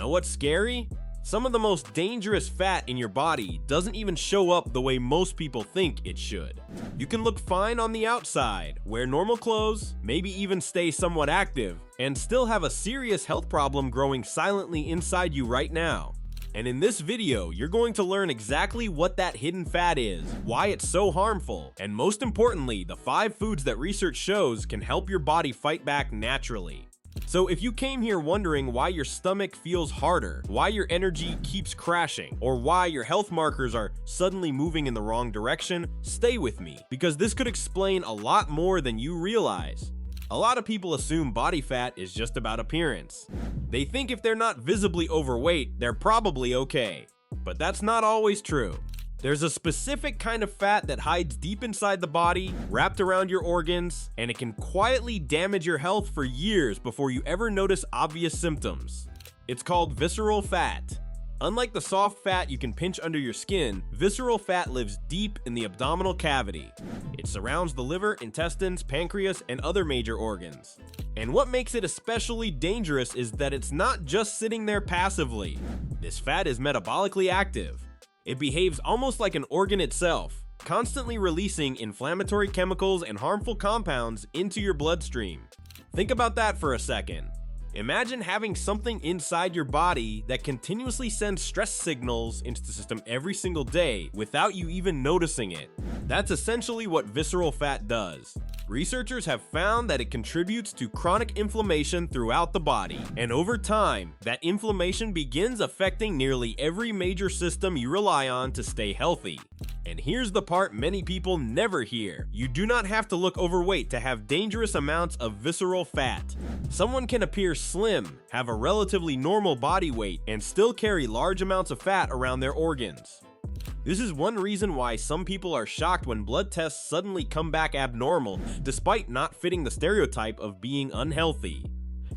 know what's scary? Some of the most dangerous fat in your body doesn't even show up the way most people think it should. You can look fine on the outside, wear normal clothes, maybe even stay somewhat active, and still have a serious health problem growing silently inside you right now. And in this video, you're going to learn exactly what that hidden fat is, why it's so harmful, and most importantly, the 5 foods that research shows can help your body fight back naturally. So if you came here wondering why your stomach feels harder, why your energy keeps crashing, or why your health markers are suddenly moving in the wrong direction, stay with me, because this could explain a lot more than you realize. A lot of people assume body fat is just about appearance. They think if they're not visibly overweight, they're probably okay. But that's not always true. There's a specific kind of fat that hides deep inside the body, wrapped around your organs, and it can quietly damage your health for years before you ever notice obvious symptoms. It's called visceral fat. Unlike the soft fat you can pinch under your skin, visceral fat lives deep in the abdominal cavity. It surrounds the liver, intestines, pancreas, and other major organs. And what makes it especially dangerous is that it's not just sitting there passively. This fat is metabolically active. It behaves almost like an organ itself, constantly releasing inflammatory chemicals and harmful compounds into your bloodstream. Think about that for a second. Imagine having something inside your body that continuously sends stress signals into the system every single day without you even noticing it. That's essentially what visceral fat does. Researchers have found that it contributes to chronic inflammation throughout the body, and over time, that inflammation begins affecting nearly every major system you rely on to stay healthy. And here's the part many people never hear. You do not have to look overweight to have dangerous amounts of visceral fat. Someone can appear slim, have a relatively normal body weight, and still carry large amounts of fat around their organs. This is one reason why some people are shocked when blood tests suddenly come back abnormal, despite not fitting the stereotype of being unhealthy.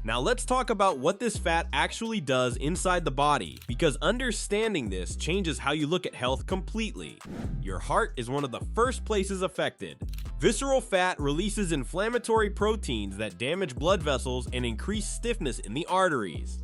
Now let's talk about what this fat actually does inside the body, because understanding this changes how you look at health completely. Your heart is one of the first places affected. Visceral fat releases inflammatory proteins that damage blood vessels and increase stiffness in the arteries.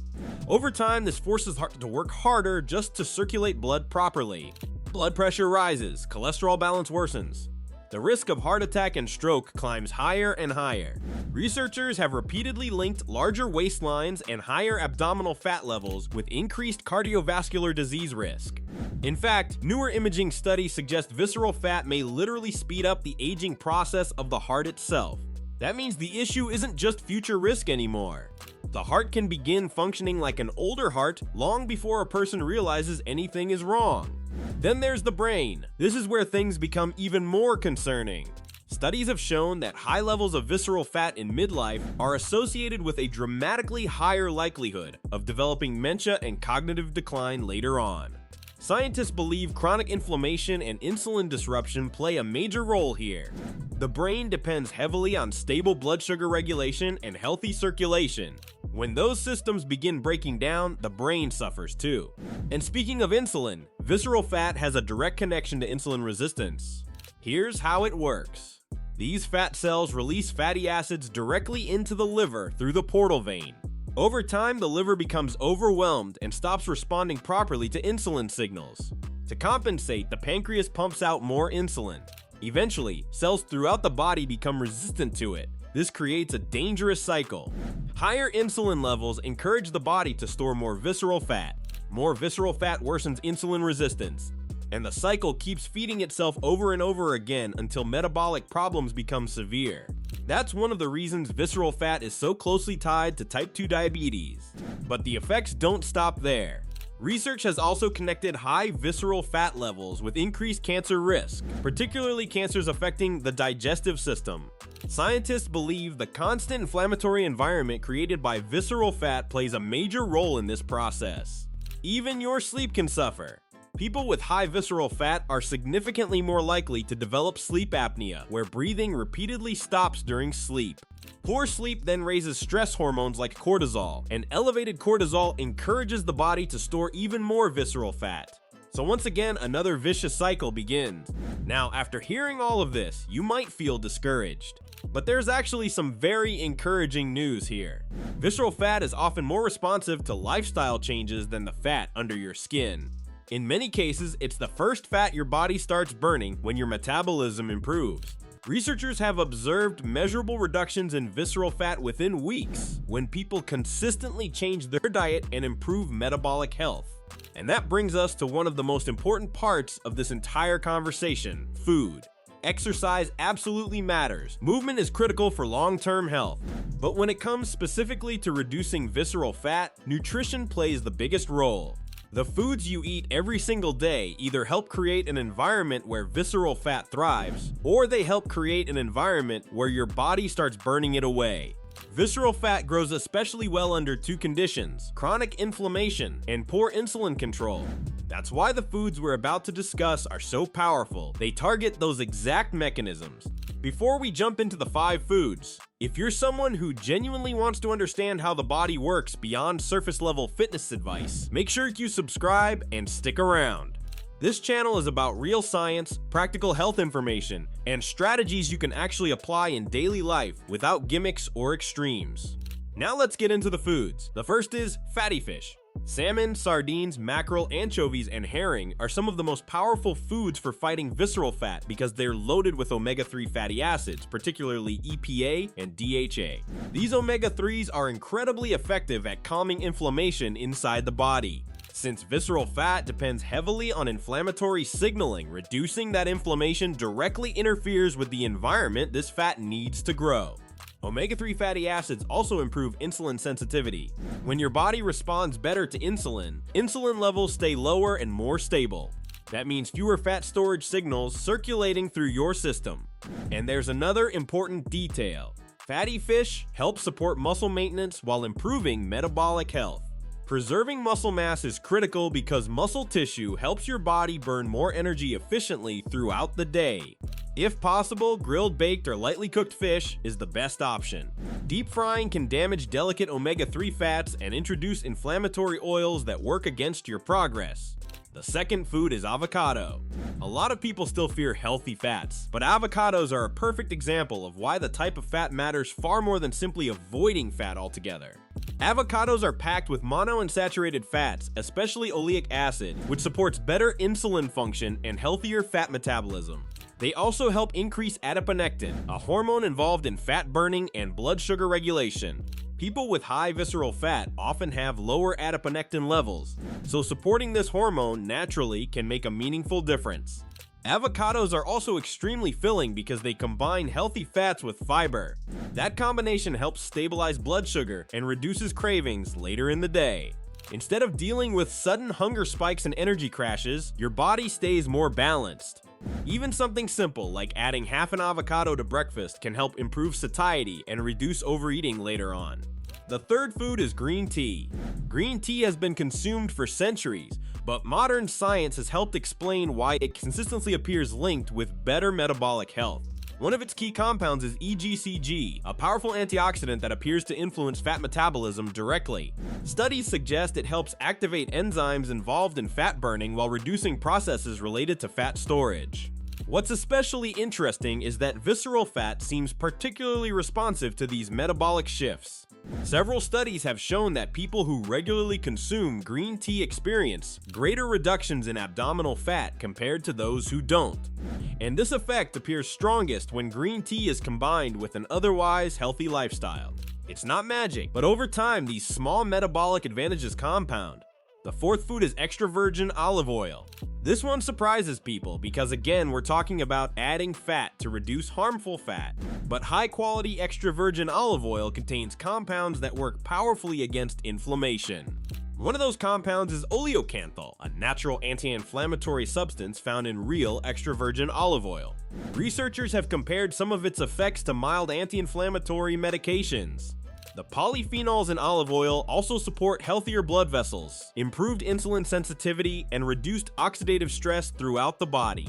Over time, this forces the heart to work harder just to circulate blood properly. Blood pressure rises, cholesterol balance worsens. The risk of heart attack and stroke climbs higher and higher. Researchers have repeatedly linked larger waistlines and higher abdominal fat levels with increased cardiovascular disease risk. In fact, newer imaging studies suggest visceral fat may literally speed up the aging process of the heart itself. That means the issue isn't just future risk anymore. The heart can begin functioning like an older heart long before a person realizes anything is wrong. Then there's the brain. This is where things become even more concerning. Studies have shown that high levels of visceral fat in midlife are associated with a dramatically higher likelihood of developing dementia and cognitive decline later on. Scientists believe chronic inflammation and insulin disruption play a major role here. The brain depends heavily on stable blood sugar regulation and healthy circulation. When those systems begin breaking down, the brain suffers too. And speaking of insulin, visceral fat has a direct connection to insulin resistance. Here's how it works. These fat cells release fatty acids directly into the liver through the portal vein. Over time, the liver becomes overwhelmed and stops responding properly to insulin signals. To compensate, the pancreas pumps out more insulin. Eventually, cells throughout the body become resistant to it. This creates a dangerous cycle. Higher insulin levels encourage the body to store more visceral fat. More visceral fat worsens insulin resistance. And the cycle keeps feeding itself over and over again until metabolic problems become severe. That's one of the reasons visceral fat is so closely tied to type 2 diabetes. But the effects don't stop there. Research has also connected high visceral fat levels with increased cancer risk, particularly cancers affecting the digestive system. Scientists believe the constant inflammatory environment created by visceral fat plays a major role in this process. Even your sleep can suffer. People with high visceral fat are significantly more likely to develop sleep apnea, where breathing repeatedly stops during sleep. Poor sleep then raises stress hormones like cortisol, and elevated cortisol encourages the body to store even more visceral fat. So once again, another vicious cycle begins. Now, after hearing all of this, you might feel discouraged. But there's actually some very encouraging news here. Visceral fat is often more responsive to lifestyle changes than the fat under your skin. In many cases, it's the first fat your body starts burning when your metabolism improves. Researchers have observed measurable reductions in visceral fat within weeks when people consistently change their diet and improve metabolic health. And that brings us to one of the most important parts of this entire conversation: food. Exercise absolutely matters. Movement is critical for long-term health. But when it comes specifically to reducing visceral fat, nutrition plays the biggest role. The foods you eat every single day either help create an environment where visceral fat thrives, or they help create an environment where your body starts burning it away. Visceral fat grows especially well under two conditions: chronic inflammation and poor insulin control. That's why the foods we're about to discuss are so powerful. They target those exact mechanisms. Before we jump into the 5 foods, if you're someone who genuinely wants to understand how the body works beyond surface-level fitness advice, make sure you subscribe and stick around. This channel is about real science, practical health information, and strategies you can actually apply in daily life without gimmicks or extremes. Now let's get into the foods. The first is fatty fish. Salmon, sardines, mackerel, anchovies, and herring are some of the most powerful foods for fighting visceral fat because they're loaded with omega-3 fatty acids, particularly EPA and DHA. These omega-3s are incredibly effective at calming inflammation inside the body. Since visceral fat depends heavily on inflammatory signaling, reducing that inflammation directly interferes with the environment this fat needs to grow. Omega-3 fatty acids also improve insulin sensitivity. When your body responds better to insulin, insulin levels stay lower and more stable. That means fewer fat storage signals circulating through your system. And there's another important detail. Fatty fish help support muscle maintenance while improving metabolic health. Preserving muscle mass is critical because muscle tissue helps your body burn more energy efficiently throughout the day. If possible, grilled, baked, or lightly cooked fish is the best option. Deep frying can damage delicate omega-3 fats and introduce inflammatory oils that work against your progress. The second food is avocado. A lot of people still fear healthy fats, but avocados are a perfect example of why the type of fat matters far more than simply avoiding fat altogether. Avocados are packed with monounsaturated fats, especially oleic acid, which supports better insulin function and healthier fat metabolism. They also help increase adiponectin, a hormone involved in fat burning and blood sugar regulation. People with high visceral fat often have lower adiponectin levels, so supporting this hormone naturally can make a meaningful difference. Avocados are also extremely filling because they combine healthy fats with fiber. That combination helps stabilize blood sugar and reduces cravings later in the day. Instead of dealing with sudden hunger spikes and energy crashes, your body stays more balanced. Even something simple like adding half an avocado to breakfast can help improve satiety and reduce overeating later on. The third food is green tea. Green tea has been consumed for centuries, but modern science has helped explain why it consistently appears linked with better metabolic health. One of its key compounds is EGCG, a powerful antioxidant that appears to influence fat metabolism directly. Studies suggest it helps activate enzymes involved in fat burning while reducing processes related to fat storage. What's especially interesting is that visceral fat seems particularly responsive to these metabolic shifts. Several studies have shown that people who regularly consume green tea experience greater reductions in abdominal fat compared to those who don't. And this effect appears strongest when green tea is combined with an otherwise healthy lifestyle. It's not magic, but over time these small metabolic advantages compound. The fourth food is extra virgin olive oil. This one surprises people because again we're talking about adding fat to reduce harmful fat, but high quality extra virgin olive oil contains compounds that work powerfully against inflammation. One of those compounds is oleocanthal, a natural anti-inflammatory substance found in real extra virgin olive oil. Researchers have compared some of its effects to mild anti-inflammatory medications. The polyphenols in olive oil also support healthier blood vessels, improved insulin sensitivity, and reduced oxidative stress throughout the body.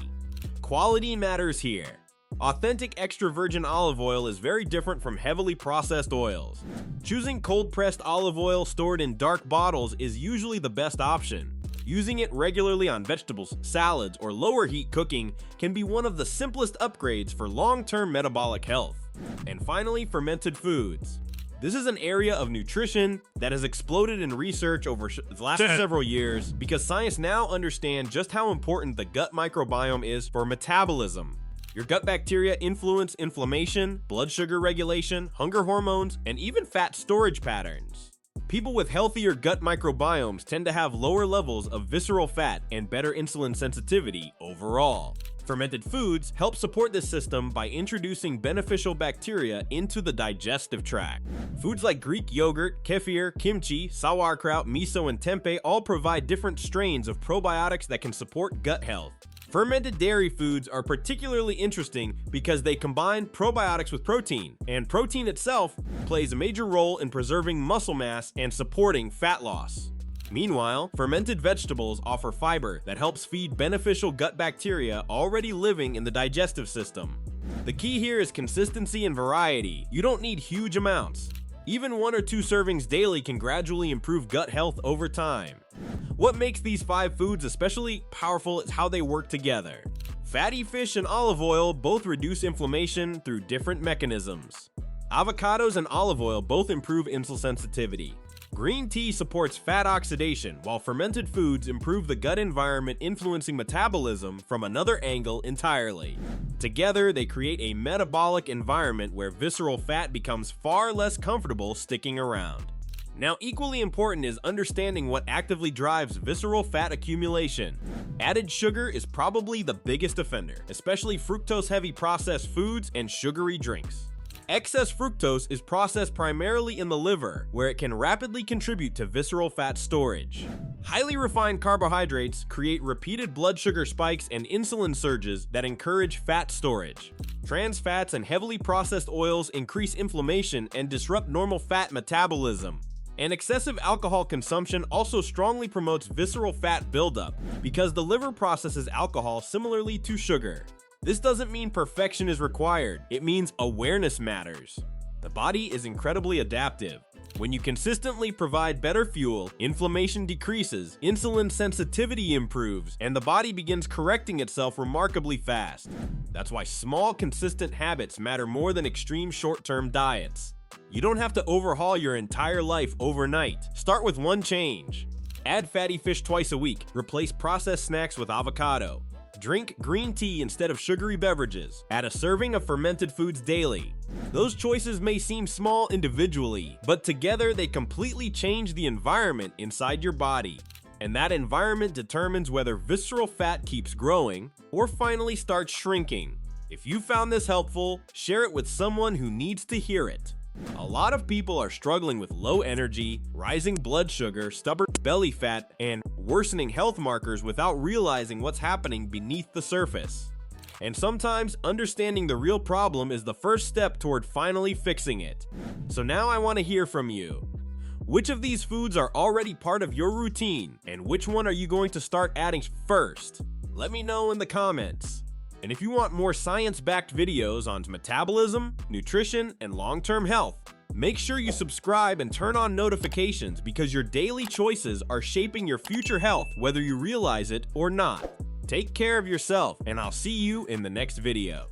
Quality matters here. Authentic extra virgin olive oil is very different from heavily processed oils. Choosing cold-pressed olive oil stored in dark bottles is usually the best option. Using it regularly on vegetables, salads, or lower heat cooking can be one of the simplest upgrades for long-term metabolic health. And finally, fermented foods. This is an area of nutrition that has exploded in research over the last several years because science now understands just how important the gut microbiome is for metabolism. Your gut bacteria influence inflammation, blood sugar regulation, hunger hormones, and even fat storage patterns. People with healthier gut microbiomes tend to have lower levels of visceral fat and better insulin sensitivity overall. Fermented foods help support this system by introducing beneficial bacteria into the digestive tract. Foods like Greek yogurt, kefir, kimchi, sauerkraut, miso, and tempeh all provide different strains of probiotics that can support gut health. Fermented dairy foods are particularly interesting because they combine probiotics with protein, and protein itself plays a major role in preserving muscle mass and supporting fat loss. Meanwhile, fermented vegetables offer fiber that helps feed beneficial gut bacteria already living in the digestive system. The key here is consistency and variety. You don't need huge amounts. Even 1 or 2 servings daily can gradually improve gut health over time. What makes these 5 foods especially powerful is how they work together. Fatty fish and olive oil both reduce inflammation through different mechanisms. Avocados and olive oil both improve insulin sensitivity. Green tea supports fat oxidation, while fermented foods improve the gut environment, influencing metabolism from another angle entirely. Together, they create a metabolic environment where visceral fat becomes far less comfortable sticking around. Now, equally important is understanding what actively drives visceral fat accumulation. Added sugar is probably the biggest offender, especially fructose-heavy processed foods and sugary drinks. Excess fructose is processed primarily in the liver, where it can rapidly contribute to visceral fat storage. Highly refined carbohydrates create repeated blood sugar spikes and insulin surges that encourage fat storage. Trans fats and heavily processed oils increase inflammation and disrupt normal fat metabolism. And excessive alcohol consumption also strongly promotes visceral fat buildup because the liver processes alcohol similarly to sugar. This doesn't mean perfection is required, it means awareness matters. The body is incredibly adaptive. When you consistently provide better fuel, inflammation decreases, insulin sensitivity improves, and the body begins correcting itself remarkably fast. That's why small, consistent habits matter more than extreme short-term diets. You don't have to overhaul your entire life overnight. Start with one change. Add fatty fish twice a week, replace processed snacks with avocado. Drink green tea instead of sugary beverages. Add a serving of fermented foods daily. Those choices may seem small individually, but together they completely change the environment inside your body. And that environment determines whether visceral fat keeps growing or finally starts shrinking. If you found this helpful, share it with someone who needs to hear it. A lot of people are struggling with low energy, rising blood sugar, stubborn belly fat, and worsening health markers without realizing what's happening beneath the surface. And sometimes understanding the real problem is the first step toward finally fixing it. So now I want to hear from you. Which of these foods are already part of your routine, and which one are you going to start adding first? Let me know in the comments. And if you want more science-backed videos on metabolism, nutrition, and long-term health, make sure you subscribe and turn on notifications because your daily choices are shaping your future health whether you realize it or not. Take care of yourself, and I'll see you in the next video.